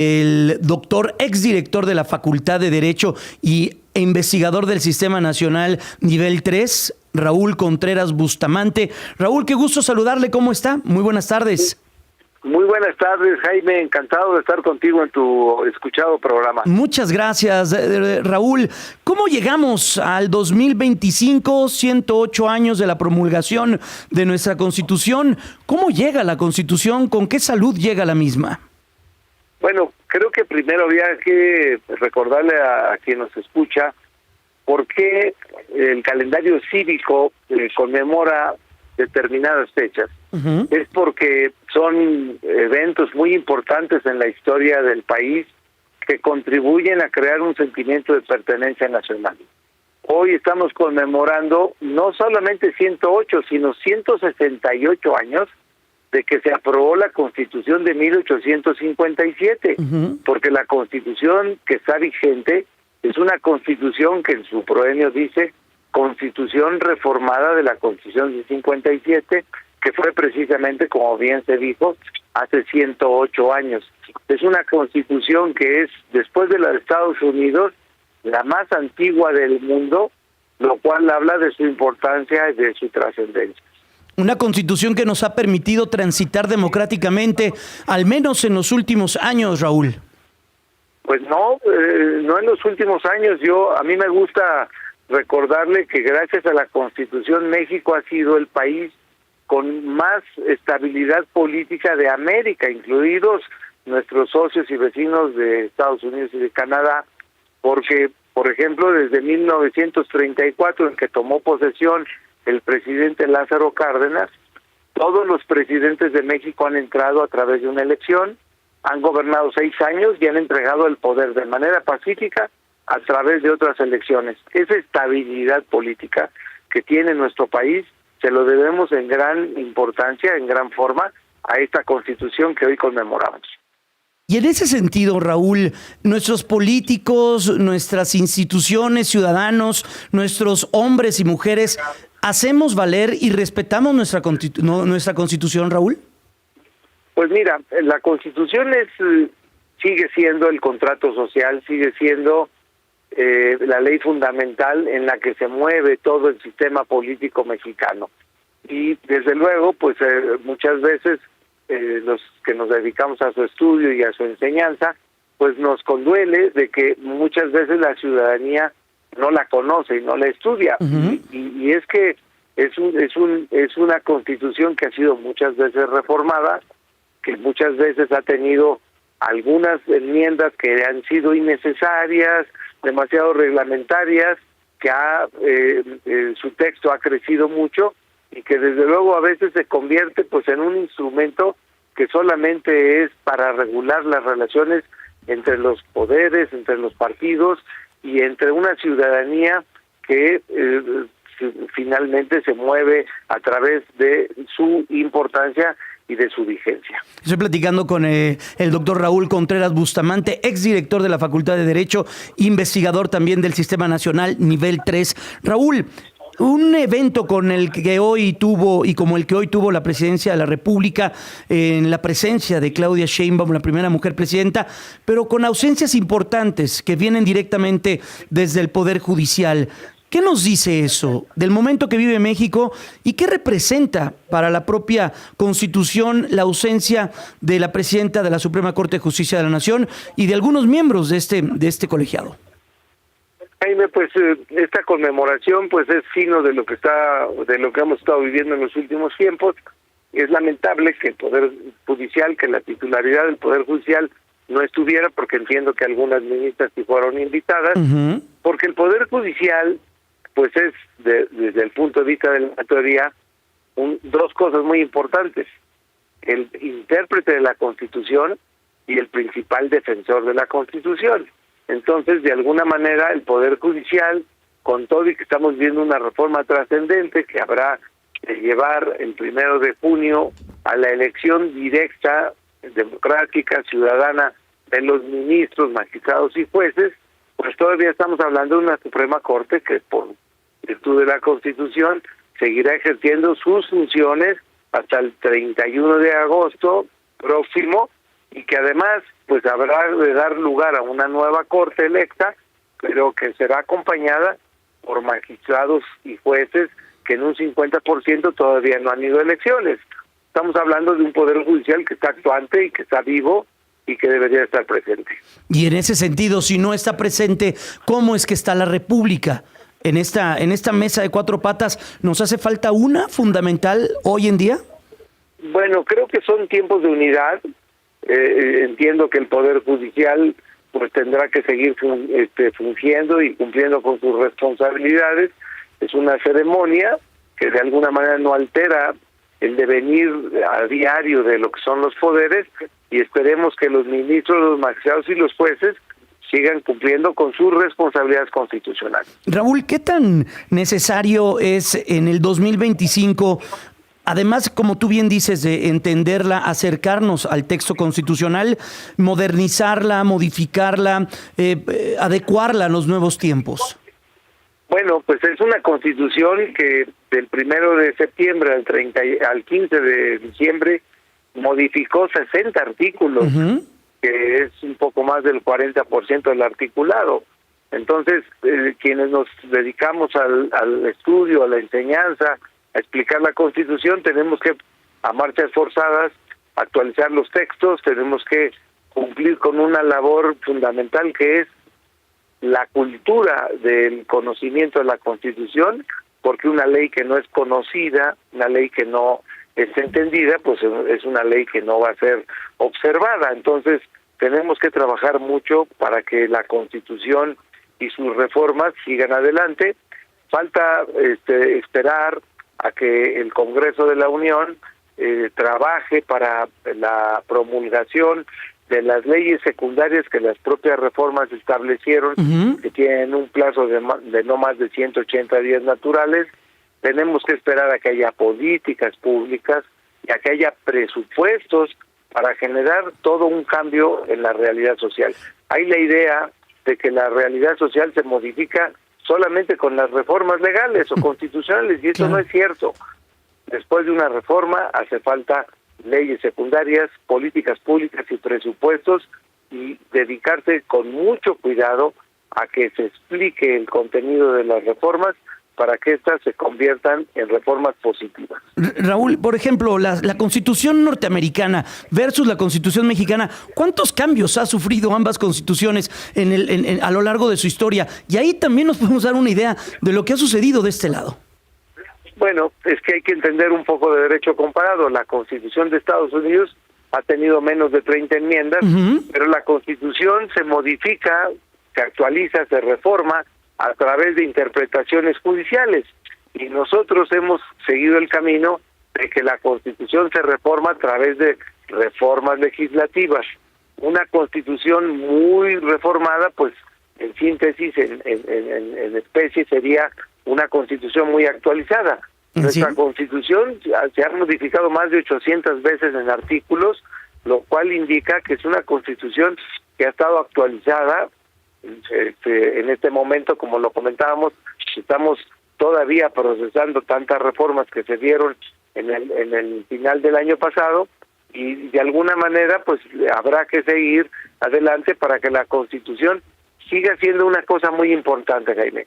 el doctor, exdirector de la Facultad de Derecho e investigador del Sistema Nacional Nivel 3, Raúl Contreras Bustamante. Raúl, qué gusto saludarle, ¿cómo está? Muy buenas tardes. Muy buenas tardes, Jaime, encantado de estar contigo en tu escuchado programa. Muchas gracias, Raúl. ¿Cómo llegamos al 2025, 108 años de la promulgación de nuestra Constitución? ¿Cómo llega la Constitución? ¿Con qué salud llega la misma? Bueno, creo que primero habría que recordarle a quien nos escucha por qué el calendario cívico conmemora determinadas fechas. Uh-huh. Es porque son eventos muy importantes en la historia del país que contribuyen a crear un sentimiento de pertenencia nacional. Hoy estamos conmemorando no solamente 108, sino 168 años de que se aprobó la Constitución de 1857, uh-huh. Porque la Constitución que está vigente es una Constitución que en su proemio dice Constitución reformada de la Constitución de 57, que fue precisamente, como bien se dijo, hace 108 años. Es una Constitución que es, después de la de Estados Unidos, la más antigua del mundo, lo cual habla de su importancia y de su trascendencia. Una Constitución que nos ha permitido transitar democráticamente, al menos en los últimos años, Raúl. Pues no en los últimos años. A mí me gusta recordarle que gracias a la Constitución México ha sido el país con más estabilidad política de América, incluidos nuestros socios y vecinos de Estados Unidos y de Canadá, porque, por ejemplo, desde 1934, en que tomó posesión el presidente Lázaro Cárdenas, todos los presidentes de México han entrado a través de una elección, han gobernado 6 años y han entregado el poder de manera pacífica a través de otras elecciones. Esa estabilidad política que tiene nuestro país se lo debemos en gran importancia, en gran forma, a esta Constitución que hoy conmemoramos. Y en ese sentido, Raúl, nuestros políticos, nuestras instituciones, ciudadanos, nuestros hombres y mujeres, ¿hacemos valer y respetamos nuestra Constitución, Raúl? Pues mira, la Constitución sigue siendo el contrato social, sigue siendo la ley fundamental en la que se mueve todo el sistema político mexicano. Y desde luego, pues muchas veces los que nos dedicamos a su estudio y a su enseñanza, pues nos conduele de que muchas veces la ciudadanía no la conoce y no la estudia. Uh-huh. Y es que es una Constitución que ha sido muchas veces reformada, que muchas veces ha tenido algunas enmiendas que han sido innecesarias, demasiado reglamentarias, que su texto ha crecido mucho y que desde luego a veces se convierte pues en un instrumento que solamente es para regular las relaciones entre los poderes, entre los partidos y entre una ciudadanía que finalmente se mueve a través de su importancia y de su vigencia. Estoy platicando con el doctor Raúl Contreras Bustamante, exdirector de la Facultad de Derecho, investigador también del Sistema Nacional Nivel 3. Raúl, un evento con el que hoy tuvo y como el que hoy tuvo la presidencia de la República, en la presencia de Claudia Sheinbaum, la primera mujer presidenta, pero con ausencias importantes que vienen directamente desde el Poder Judicial. ¿Qué nos dice eso del momento que vive México y qué representa para la propia Constitución la ausencia de la presidenta de la Suprema Corte de Justicia de la Nación y de algunos miembros de este colegiado? Jaime, pues esta conmemoración pues es signo de lo que hemos estado viviendo en los últimos tiempos. Es lamentable que el Poder Judicial, que la titularidad del Poder Judicial no estuviera, porque entiendo que algunas ministras sí fueron invitadas, uh-huh. Porque el Poder Judicial pues es, desde el punto de vista de la teoría, dos cosas muy importantes: el intérprete de la Constitución y el principal defensor de la Constitución. Entonces, de alguna manera, el Poder Judicial, con todo y que estamos viendo una reforma trascendente que habrá de llevar el 1 de junio a la elección directa, democrática, ciudadana de los ministros, magistrados y jueces, pues todavía estamos hablando de una Suprema Corte que, por virtud de la Constitución, seguirá ejerciendo sus funciones hasta el 31 de agosto próximo, y que además pues habrá de dar lugar a una nueva corte electa, pero que será acompañada por magistrados y jueces que en un 50% todavía no han ido a elecciones. Estamos hablando de un poder judicial que está actuante y que está vivo y que debería estar presente. Y en ese sentido, si no está presente, ¿cómo es que está la República? En esta mesa de cuatro patas, ¿nos hace falta una fundamental hoy en día? Bueno, creo que son tiempos de unidad. Entiendo que el Poder Judicial pues tendrá que seguir fungiendo y cumpliendo con sus responsabilidades. Es una ceremonia que de alguna manera no altera el devenir a diario de lo que son los poderes, y esperemos que los ministros, los magistrados y los jueces sigan cumpliendo con sus responsabilidades constitucionales. Raúl, ¿qué tan necesario es en el 2025, además, como tú bien dices, de entenderla, acercarnos al texto constitucional, modernizarla, modificarla, adecuarla a los nuevos tiempos? Bueno, pues es una constitución que del 1 de septiembre al 15 de diciembre modificó 60 artículos, que es un poco más del 40% del articulado. Entonces, quienes nos dedicamos al estudio, a la enseñanza, a explicar la Constitución, tenemos que, a marchas forzadas, actualizar los textos, tenemos que cumplir con una labor fundamental que es la cultura del conocimiento de la Constitución, porque una ley que no es conocida, una ley que no es entendida, pues es una ley que no va a ser observada. Entonces, tenemos que trabajar mucho para que la Constitución y sus reformas sigan adelante. Falta esperar a que el Congreso de la Unión trabaje para la promulgación de las leyes secundarias que las propias reformas establecieron, que tienen un plazo de no más de 180 días naturales. Tenemos que esperar a que haya políticas públicas y a que haya presupuestos para generar todo un cambio en la realidad social. Hay la idea de que la realidad social se modifica solamente con las reformas legales o constitucionales, y eso no es cierto. Después de una reforma hace falta leyes secundarias, políticas públicas y presupuestos, y dedicarse con mucho cuidado a que se explique el contenido de las reformas para que éstas se conviertan en reformas positivas. Raúl, por ejemplo, la Constitución norteamericana versus la Constitución mexicana, ¿cuántos cambios ha sufrido ambas constituciones a lo largo de su historia? Y ahí también nos podemos dar una idea de lo que ha sucedido de este lado. Bueno, es que hay que entender un poco de derecho comparado. La Constitución de Estados Unidos ha tenido menos de 30 enmiendas, pero la Constitución se modifica, se actualiza, se reforma a través de interpretaciones judiciales. Y nosotros hemos seguido el camino de que la Constitución se reforma a través de reformas legislativas. Una Constitución muy reformada, pues en síntesis, en especie, sería una Constitución muy actualizada. Nuestra Constitución se ha modificado más de 800 veces en artículos, lo cual indica que es una Constitución que ha estado actualizada. En este momento, como lo comentábamos, estamos todavía procesando tantas reformas que se dieron en el final del año pasado, y de alguna manera pues habrá que seguir adelante para que la Constitución siga siendo una cosa muy importante, Jaime.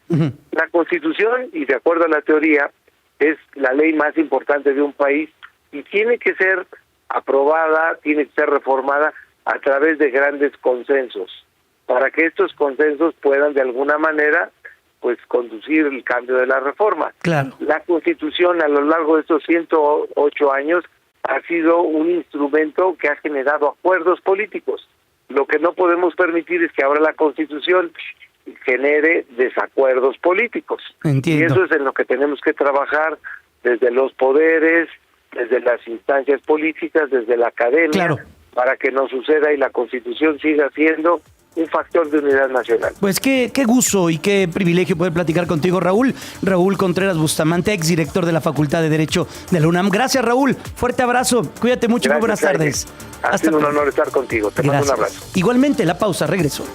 La Constitución, y de acuerdo a la teoría, es la ley más importante de un país y tiene que ser aprobada, tiene que ser reformada a través de grandes consensos, para que estos consensos puedan de alguna manera pues conducir el cambio de la reforma. Claro. La Constitución a lo largo de estos 108 años ha sido un instrumento que ha generado acuerdos políticos. Lo que no podemos permitir es que ahora la Constitución genere desacuerdos políticos. Entiendo. Y eso es en lo que tenemos que trabajar desde los poderes, desde las instancias políticas, desde la academia, para que no suceda y la Constitución siga siendo un factor de unidad nacional. Pues qué gusto y qué privilegio poder platicar contigo, Raúl. Raúl Contreras Bustamante, exdirector de la Facultad de Derecho de la UNAM. Gracias, Raúl. Fuerte abrazo. Cuídate mucho. Muy buenas tardes. Ha sido un honor estar contigo. Te mando un abrazo. Igualmente, la pausa. Regreso.